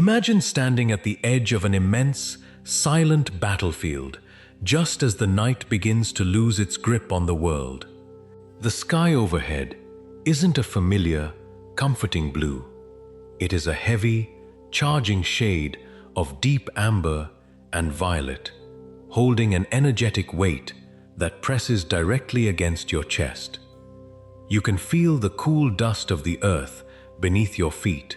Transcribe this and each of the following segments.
Imagine standing at the edge of an immense, silent battlefield, just as the night begins to lose its grip on the world. The sky overhead isn't a familiar, comforting blue. It is a heavy, charging shade of deep amber and violet, holding an energetic weight that presses directly against your chest. You can feel the cool dust of the earth beneath your feet,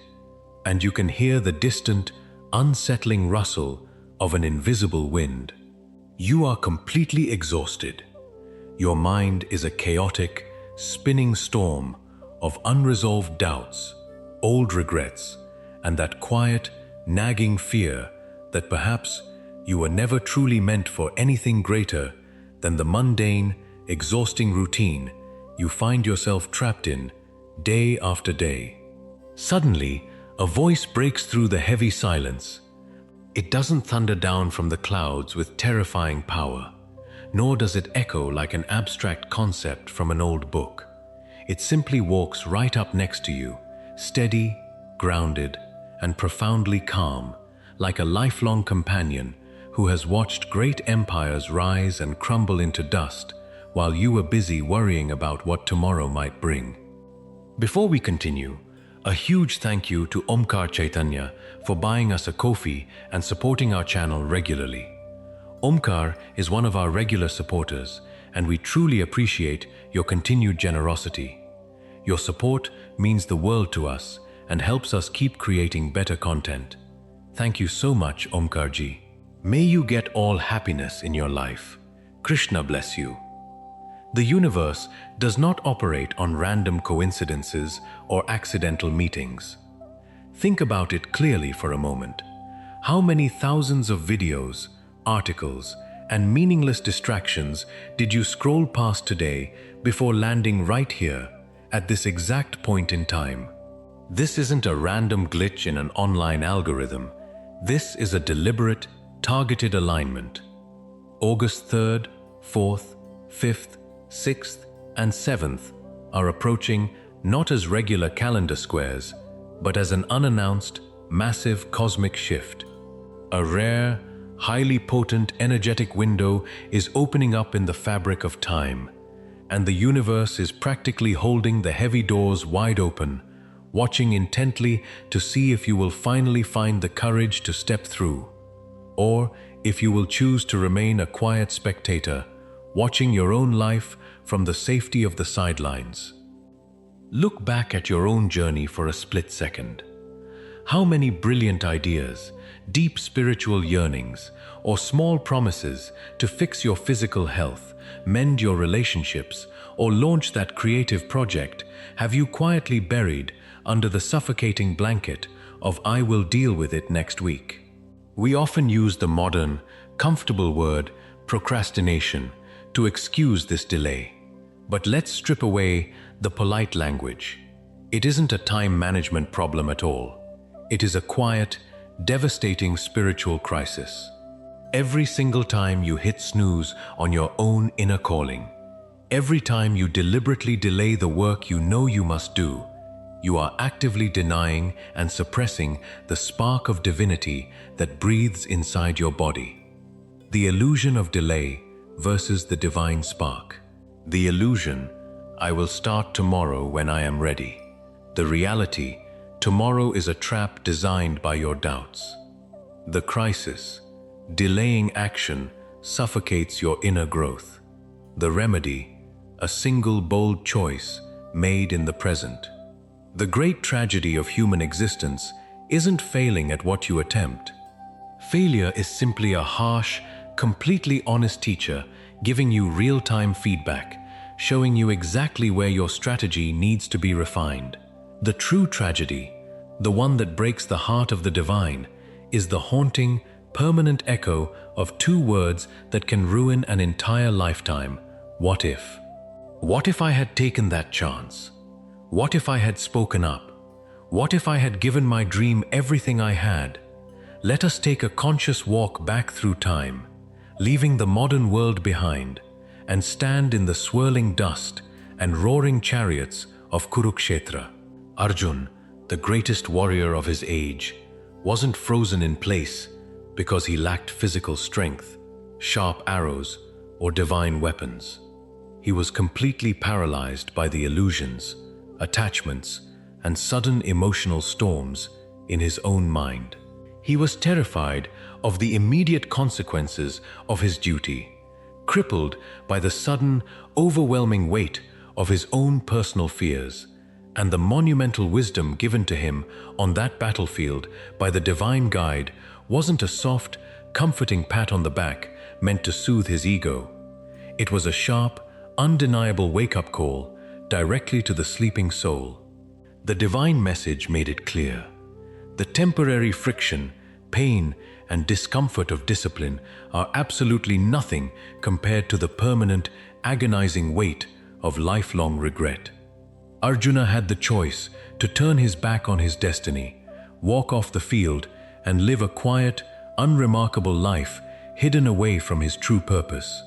and you can hear the distant, unsettling rustle of an invisible wind. You are completely exhausted. Your mind is a chaotic, spinning storm of unresolved doubts, old regrets, and that quiet, nagging fear that perhaps you were never truly meant for anything greater than the mundane, exhausting routine you find yourself trapped in day after day. Suddenly, a voice breaks through the heavy silence. It doesn't thunder down from the clouds with terrifying power, nor does it echo like an abstract concept from an old book. It simply walks right up next to you, steady, grounded, and profoundly calm, like a lifelong companion who has watched great empires rise and crumble into dust while you were busy worrying about what tomorrow might bring. Before we continue, a huge thank you to Omkar Chaitanya for buying us a coffee and supporting our channel regularly. Omkar is one of our regular supporters, and we truly appreciate your continued generosity. Your support means the world to us and helps us keep creating better content. Thank you so much, Omkarji. May you get all happiness in your life. Krishna bless you. The universe does not operate on random coincidences or accidental meetings. Think about it clearly for a moment. How many thousands of videos, articles, and meaningless distractions did you scroll past today before landing right here at this exact point in time? This isn't a random glitch in an online algorithm. This is a deliberate, targeted alignment. August 3rd, 4th, 5th, 6th, and 7th are approaching not as regular calendar squares, but as an unannounced, massive cosmic shift. A rare, highly potent energetic window is opening up in the fabric of time, and the universe is practically holding the heavy doors wide open, watching intently to see if you will finally find the courage to step through, or if you will choose to remain a quiet spectator, watching your own life from the safety of the sidelines. Look back at your own journey for a split second. How many brilliant ideas, deep spiritual yearnings, or small promises to fix your physical health, mend your relationships, or launch that creative project have you quietly buried under the suffocating blanket of "I will deal with it next week"? We often use the modern, comfortable word procrastination to excuse this delay. But let's strip away the polite language. It isn't a time management problem at all. It is a quiet, devastating spiritual crisis. Every single time you hit snooze on your own inner calling, every time you deliberately delay the work you know you must do, you are actively denying and suppressing the spark of divinity that breathes inside your body. The illusion of delay versus the divine spark. The illusion, I will start tomorrow when I am ready. The reality, tomorrow is a trap designed by your doubts. The crisis, delaying action, suffocates your inner growth. The remedy, a single bold choice made in the present. The great tragedy of human existence isn't failing at what you attempt. Failure is simply a harsh, completely honest teacher giving you real-time feedback, showing you exactly where your strategy needs to be refined. The true tragedy, the one that breaks the heart of the divine, is the haunting, permanent echo of two words that can ruin an entire lifetime. What if? What if I had taken that chance? What if I had spoken up? What if I had given my dream everything I had? Let us take a conscious walk back through time, leaving the modern world behind, and stand in the swirling dust and roaring chariots of Kurukhetra. Arjun, the greatest warrior of his age, wasn't frozen in place because he lacked physical strength, sharp arrows, or divine weapons. He was completely paralyzed by the illusions, attachments, and sudden emotional storms in his own mind. He was terrified of the immediate consequences of his duty, crippled by the sudden, overwhelming weight of his own personal fears, and the monumental wisdom given to him on that battlefield by the divine guide wasn't a soft, comforting pat on the back meant to soothe his ego. It was a sharp, undeniable wake-up call directly to the sleeping soul. The divine message made it clear. The temporary friction, pain, and discomfort of discipline are absolutely nothing compared to the permanent, agonizing weight of lifelong regret. Arjuna had the choice to turn his back on his destiny, walk off the field, and live a quiet, unremarkable life hidden away from his true purpose.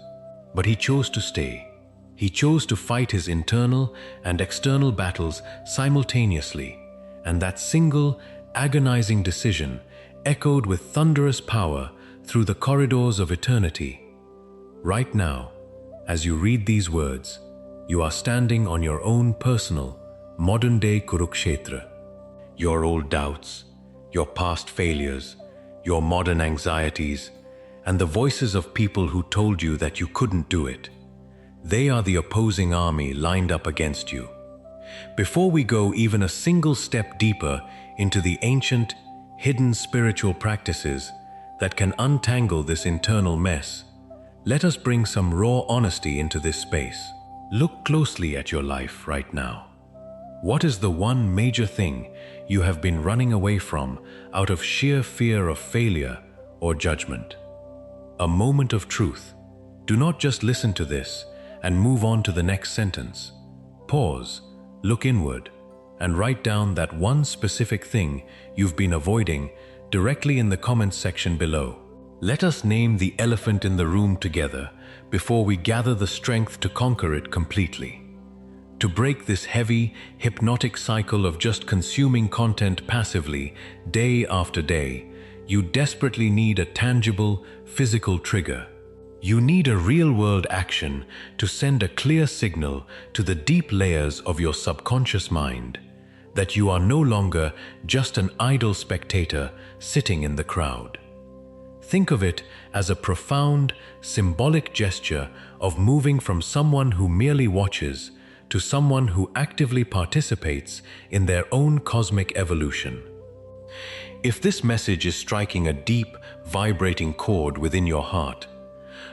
But he chose to stay. He chose to fight his internal and external battles simultaneously, and that single, agonizing decision echoed with thunderous power through the corridors of eternity. Right now, as you read these words, you are standing on your own personal, modern-day Kurukhetra. Your old doubts, your past failures, your modern anxieties, and the voices of people who told you that you couldn't do it. They are the opposing army lined up against you. Before we go even a single step deeper into the ancient, hidden spiritual practices that can untangle this internal mess, let us bring some raw honesty into this space. Look closely at your life right now. What is the one major thing you have been running away from out of sheer fear of failure or judgment? A moment of truth. Do not just listen to this and move on to the next sentence. Pause, look inward, and write down that one specific thing you've been avoiding directly in the comments section below. Let us name the elephant in the room together before we gather the strength to conquer it completely. To break this heavy, hypnotic cycle of just consuming content passively, day after day, you desperately need a tangible, physical trigger. You need a real-world action to send a clear signal to the deep layers of your subconscious mind that you are no longer just an idle spectator sitting in the crowd. Think of it as a profound, symbolic gesture of moving from someone who merely watches to someone who actively participates in their own cosmic evolution. If this message is striking a deep, vibrating chord within your heart,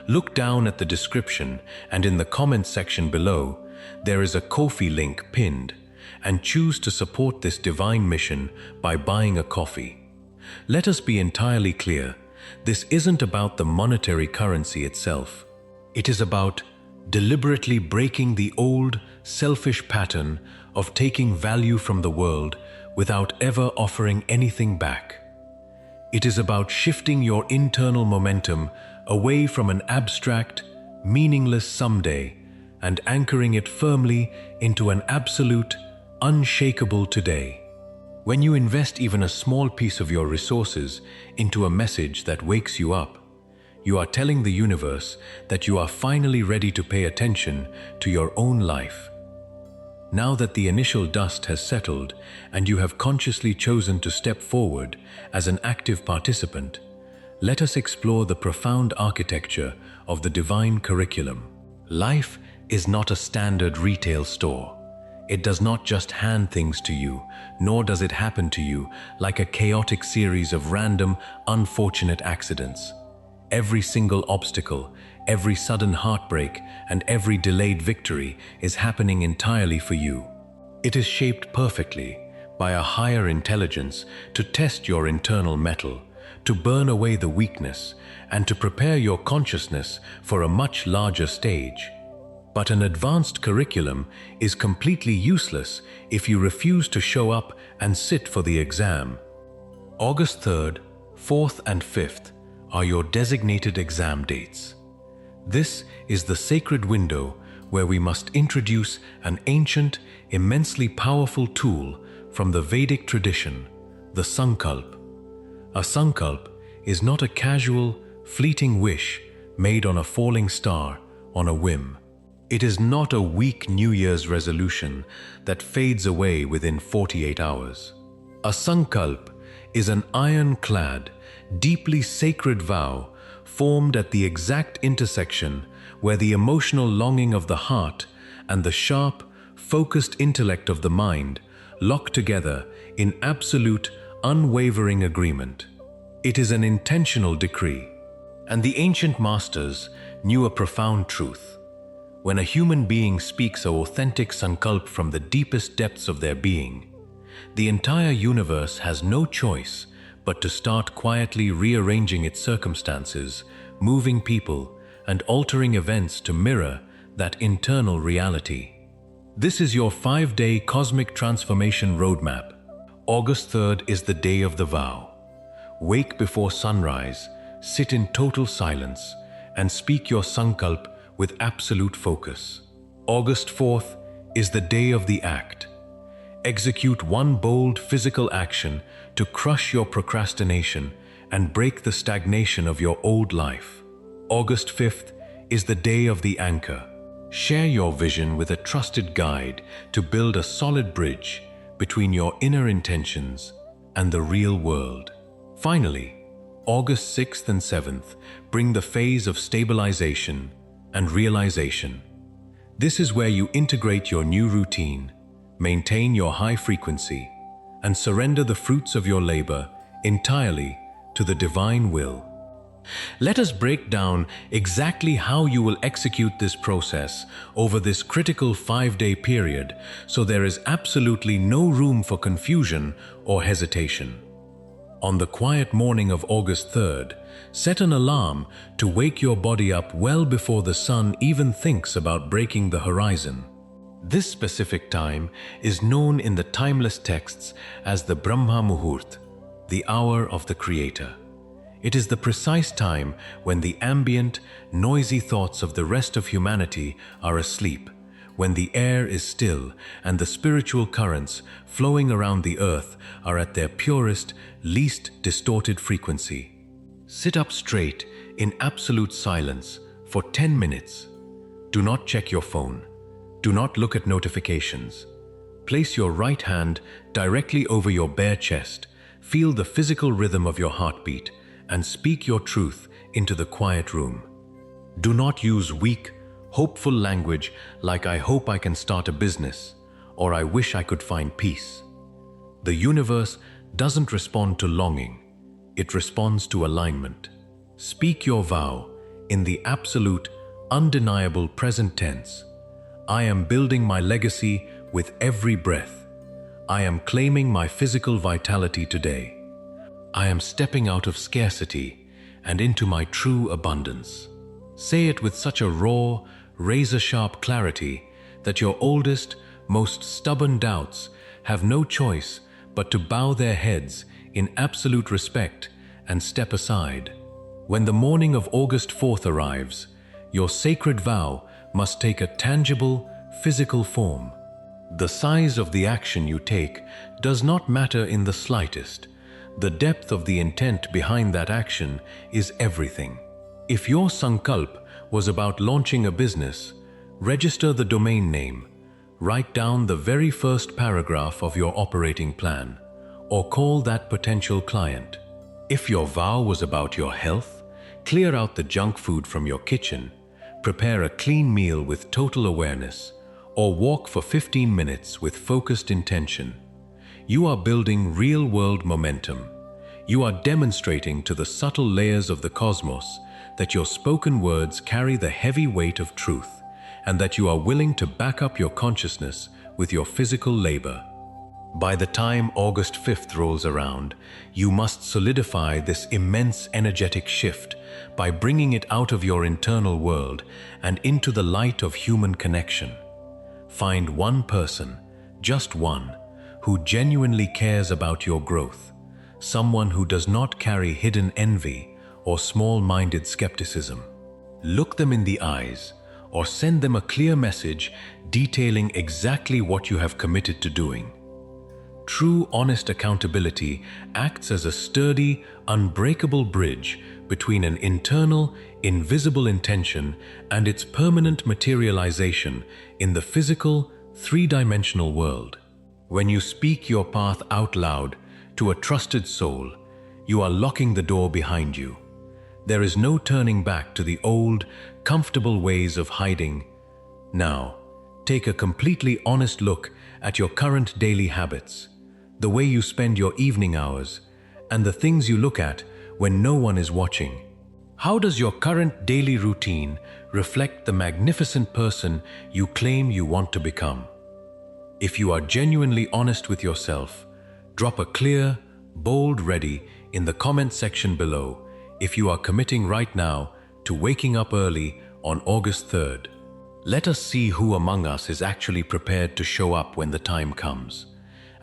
look down at the description, and in the comments section below, there is a Ko-fi link pinned, and choose to support this divine mission by buying a coffee. Let us be entirely clear, this isn't about the monetary currency itself. It is about deliberately breaking the old, selfish pattern of taking value from the world without ever offering anything back. It is about shifting your internal momentum away from an abstract, meaningless someday and anchoring it firmly into an absolute, unshakable today. When you invest even a small piece of your resources into a message that wakes you up, you are telling the universe that you are finally ready to pay attention to your own life. Now that the initial dust has settled and you have consciously chosen to step forward as an active participant, let us explore the profound architecture of the divine curriculum. Life is not a standard retail store. It does not just hand things to you, nor does it happen to you like a chaotic series of random, unfortunate accidents. Every single obstacle, every sudden heartbreak, and every delayed victory is happening entirely for you. It is shaped perfectly by a higher intelligence to test your internal mettle, to burn away the weakness, and to prepare your consciousness for a much larger stage. But an advanced curriculum is completely useless if you refuse to show up and sit for the exam. August 3rd, 4th, and 5th are your designated exam dates. This is the sacred window where we must introduce an ancient, immensely powerful tool from the Vedic tradition, the Sankalp. A sankalp is not a casual, fleeting wish made on a falling star on a whim. It is not a weak New Year's resolution that fades away within 48 hours. A sankalp is an iron-clad, deeply sacred vow formed at the exact intersection where the emotional longing of the heart and the sharp, focused intellect of the mind lock together in absolute, unwavering agreement. It is an intentional decree. And the ancient masters knew a profound truth. When a human being speaks an authentic sankalp from the deepest depths of their being, the entire universe has no choice but to start quietly rearranging its circumstances, moving people, and altering events to mirror that internal reality. This is your 5-day cosmic transformation roadmap. August 3rd is the day of the vow. Wake before sunrise, sit in total silence, and speak your sankalp with absolute focus. August 4th is the day of the act. Execute one bold physical action to crush your procrastination and break the stagnation of your old life. August 5th is the day of the anchor. Share your vision with a trusted guide to build a solid bridge between your inner intentions and the real world. Finally, August 6th and 7th bring the phase of stabilization and realization. This is where you integrate your new routine, maintain your high frequency, and surrender the fruits of your labor entirely to the divine will. Let us break down exactly how you will execute this process over this critical 5-day period, so there is absolutely no room for confusion or hesitation. On the quiet morning of August 3rd, set an alarm to wake your body up well before the sun even thinks about breaking the horizon. This specific time is known in the timeless texts as the Brahma Muhurt, the hour of the Creator. It is the precise time when the ambient, noisy thoughts of the rest of humanity are asleep, when the air is still and the spiritual currents flowing around the earth are at their purest, least distorted frequency. Sit up straight in absolute silence for 10 minutes. Do not check your phone. Do not look at notifications. Place your right hand directly over your bare chest. Feel the physical rhythm of your heartbeat and speak your truth into the quiet room. Do not use weak, hopeful language like "I hope I can start a business" or "I wish I could find peace." The universe doesn't respond to longing, it responds to alignment. Speak your vow in the absolute, undeniable present tense. I am building my legacy with every breath. I am claiming my physical vitality today. I am stepping out of scarcity and into my true abundance. Say it with such a raw, razor-sharp clarity that your oldest, most stubborn doubts have no choice but to bow their heads in absolute respect and step aside. When the morning of August 4th arrives, your sacred vow must take a tangible, physical form. The size of the action you take does not matter in the slightest. The depth of the intent behind that action is everything. If your sankalp was about launching a business, register the domain name, write down the very first paragraph of your operating plan, or call that potential client. If your vow was about your health, clear out the junk food from your kitchen, prepare a clean meal with total awareness, or walk for 15 minutes with focused intention. You are building real-world momentum. You are demonstrating to the subtle layers of the cosmos that your spoken words carry the heavy weight of truth, and that you are willing to back up your consciousness with your physical labor. By the time August 5th rolls around, you must solidify this immense energetic shift by bringing it out of your internal world and into the light of human connection. Find one person, just one, who genuinely cares about your growth, someone who does not carry hidden envy or small-minded skepticism. Look them in the eyes or send them a clear message detailing exactly what you have committed to doing. True, honest accountability acts as a sturdy, unbreakable bridge between an internal, invisible intention and its permanent materialization in the physical, three-dimensional world. When you speak your path out loud to a trusted soul, you are locking the door behind you. There is no turning back to the old, comfortable ways of hiding. Now, take a completely honest look at your current daily habits, the way you spend your evening hours, and the things you look at when no one is watching. How does your current daily routine reflect the magnificent person you claim you want to become? If you are genuinely honest with yourself, drop a clear, bold "ready" in the comment section below if you are committing right now to waking up early on August 3rd. Let us see who among us is actually prepared to show up when the time comes,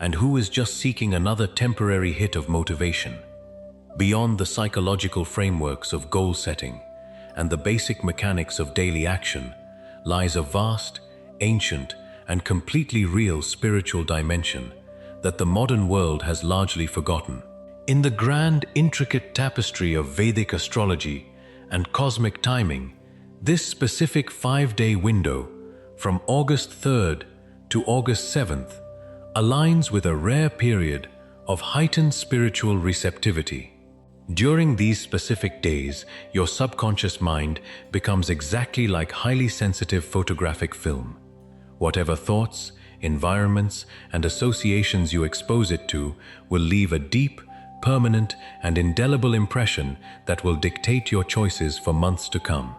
and who is just seeking another temporary hit of motivation. Beyond the psychological frameworks of goal setting and the basic mechanics of daily action lies a vast, ancient, and completely real spiritual dimension that the modern world has largely forgotten. In the grand, intricate tapestry of Vedic astrology and cosmic timing, this specific 5-day window, from August 3rd to August 7th, aligns with a rare period of heightened spiritual receptivity. During these specific days, your subconscious mind becomes exactly like highly sensitive photographic film. Whatever thoughts, environments, and associations you expose it to will leave a deep, permanent, and indelible impression that will dictate your choices for months to come.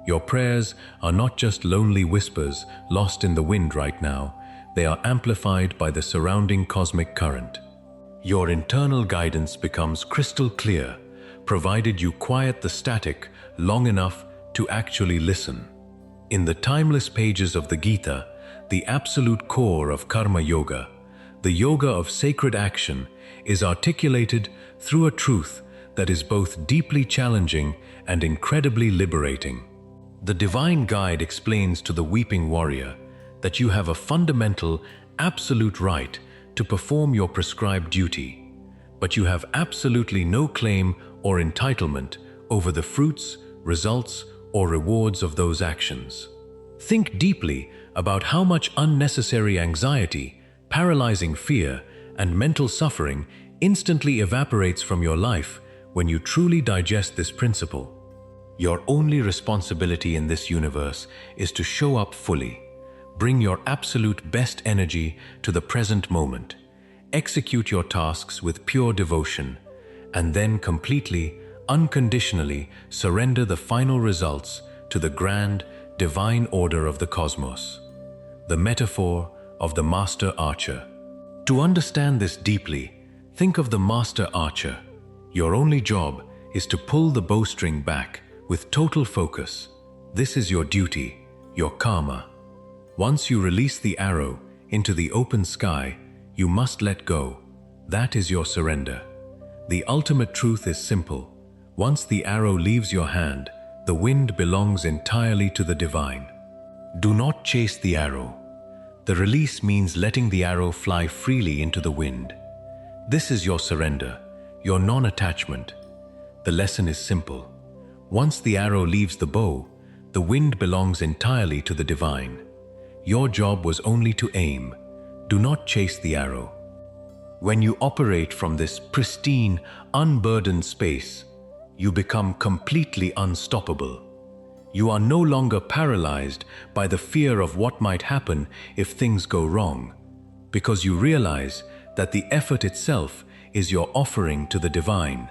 Your prayers are not just lonely whispers lost in the wind right now, they are amplified by the surrounding cosmic current. Your internal guidance becomes crystal clear, provided you quiet the static long enough to actually listen. In the timeless pages of the Gita, the absolute core of karma yoga, the yoga of sacred action, is articulated through a truth that is both deeply challenging and incredibly liberating. The divine guide explains to the weeping warrior that you have a fundamental, absolute right to perform your prescribed duty, but you have absolutely no claim or entitlement over the fruits, results, or rewards of those actions. Think deeply about how much unnecessary anxiety, paralyzing fear, and mental suffering instantly evaporates from your life when you truly digest this principle. Your only responsibility in this universe is to show up fully. Bring your absolute best energy to the present moment. Execute your tasks with pure devotion, and then completely, unconditionally surrender the final results to the grand, divine order of the cosmos. The metaphor of the master archer. To understand this deeply, think of the master archer. Your only job is to pull the bowstring back with total focus. This is your duty, your karma. Once you release the arrow into the open sky, you must let go. That is your surrender. The ultimate truth is simple. Once the arrow leaves your hand, the wind belongs entirely to the divine. Do not chase the arrow. The release means letting the arrow fly freely into the wind. This is your surrender, your non-attachment. The lesson is simple. Once the arrow leaves the bow, the wind belongs entirely to the divine. Your job was only to aim. Do not chase the arrow. When you operate from this pristine, unburdened space, you become completely unstoppable. You are no longer paralyzed by the fear of what might happen if things go wrong, because you realize that the effort itself is your offering to the divine.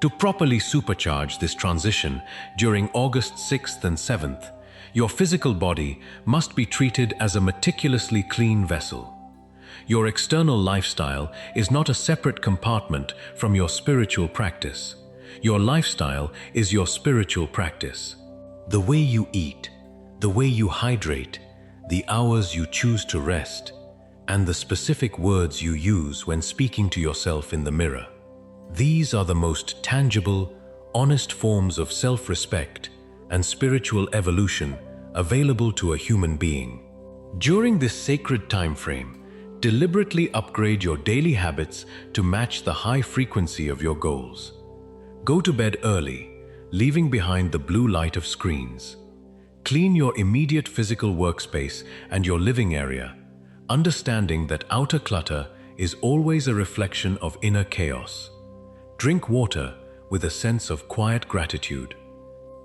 To properly supercharge this transition during August 6th and 7th, your physical body must be treated as a meticulously clean vessel. Your external lifestyle is not a separate compartment from your spiritual practice. Your lifestyle is your spiritual practice. The way you eat, the way you hydrate, the hours you choose to rest, and the specific words you use when speaking to yourself in the mirror. These are the most tangible, honest forms of self-respect and spiritual evolution available to a human being. During this sacred time frame, deliberately upgrade your daily habits to match the high frequency of your goals. Go to bed early, leaving behind the blue light of screens. Clean your immediate physical workspace and your living area, understanding that outer clutter is always a reflection of inner chaos. Drink water with a sense of quiet gratitude.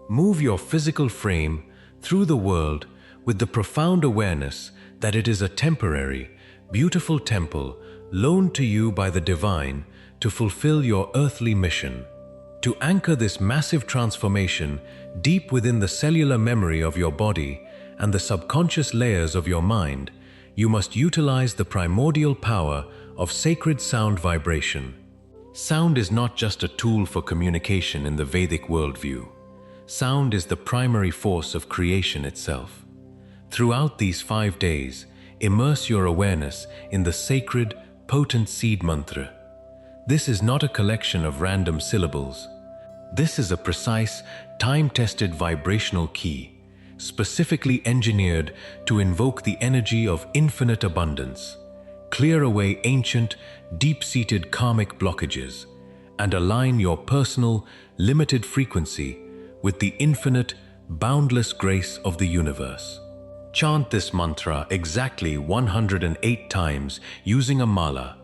Move your physical frame through the world with the profound awareness that it is a temporary, beautiful temple loaned to you by the divine to fulfill your earthly mission. To anchor this massive transformation deep within the cellular memory of your body and the subconscious layers of your mind, you must utilize the primordial power of sacred sound vibration. Sound is not just a tool for communication in the Vedic worldview. Sound is the primary force of creation itself. Throughout these 5 days, immerse your awareness in the sacred, potent seed mantra. This is not a collection of random syllables. This is a precise, time-tested vibrational key, specifically engineered to invoke the energy of infinite abundance, clear away ancient, deep-seated karmic blockages, and align your personal, limited frequency with the infinite, boundless grace of the universe. Chant this mantra exactly 108 times using a mala,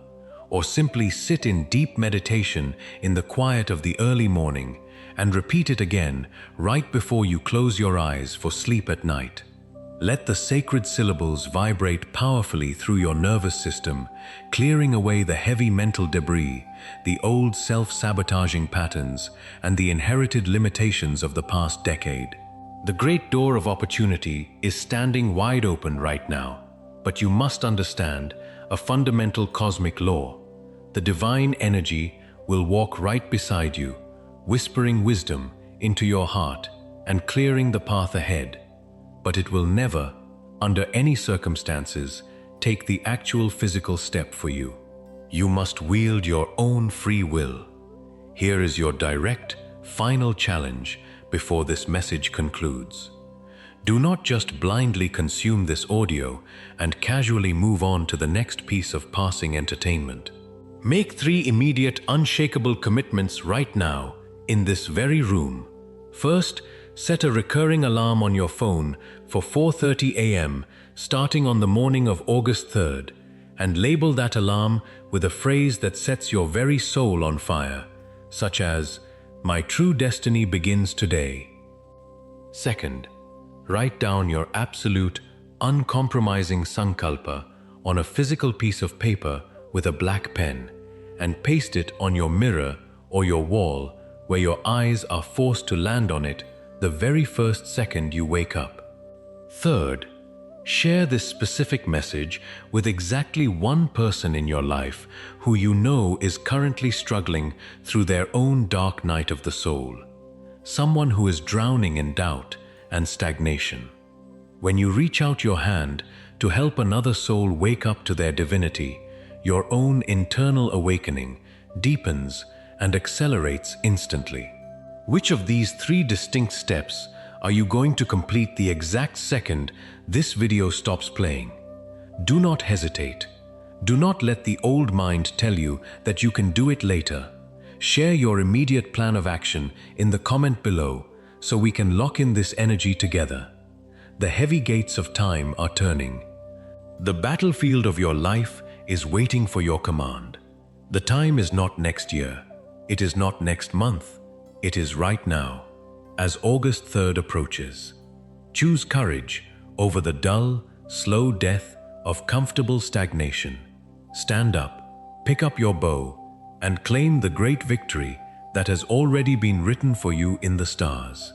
or simply sit in deep meditation in the quiet of the early morning and repeat it again right before you close your eyes for sleep at night. Let the sacred syllables vibrate powerfully through your nervous system, clearing away the heavy mental debris, the old self-sabotaging patterns, and the inherited limitations of the past decade. The great door of opportunity is standing wide open right now, but you must understand a fundamental cosmic law. The divine energy will walk right beside you, whispering wisdom into your heart and clearing the path ahead. But it will never, under any circumstances, take the actual physical step for you. You must wield your own free will. Here is your direct, final challenge before this message concludes. Do not just blindly consume this audio and casually move on to the next piece of passing entertainment. Make 3 immediate, unshakable commitments right now, in this very room. First, set a recurring alarm on your phone for 4:30 a.m. starting on the morning of August 3rd, and label that alarm with a phrase that sets your very soul on fire, such as, "My true destiny begins today." Second, write down your absolute, uncompromising sankalpa on a physical piece of paper with a black pen and paste it on your mirror or your wall where your eyes are forced to land on it the very first second you wake up. Third, share this specific message with exactly one person in your life who you know is currently struggling through their own dark night of the soul. Someone who is drowning in doubt and stagnation. When you reach out your hand to help another soul wake up to their divinity, your own internal awakening deepens and accelerates instantly. Which of these 3 distinct steps are you going to complete the exact second this video stops playing? Do not hesitate. Do not let the old mind tell you that you can do it later. Share your immediate plan of action in the comment below so we can lock in this energy together. The heavy gates of time are turning. The battlefield of your life is waiting for your command. The time is not next year. It is not next month. It is right now, as August 3rd approaches. Choose courage over the dull, slow death of comfortable stagnation. Stand up, pick up your bow, and claim the great victory that has already been written for you in the stars.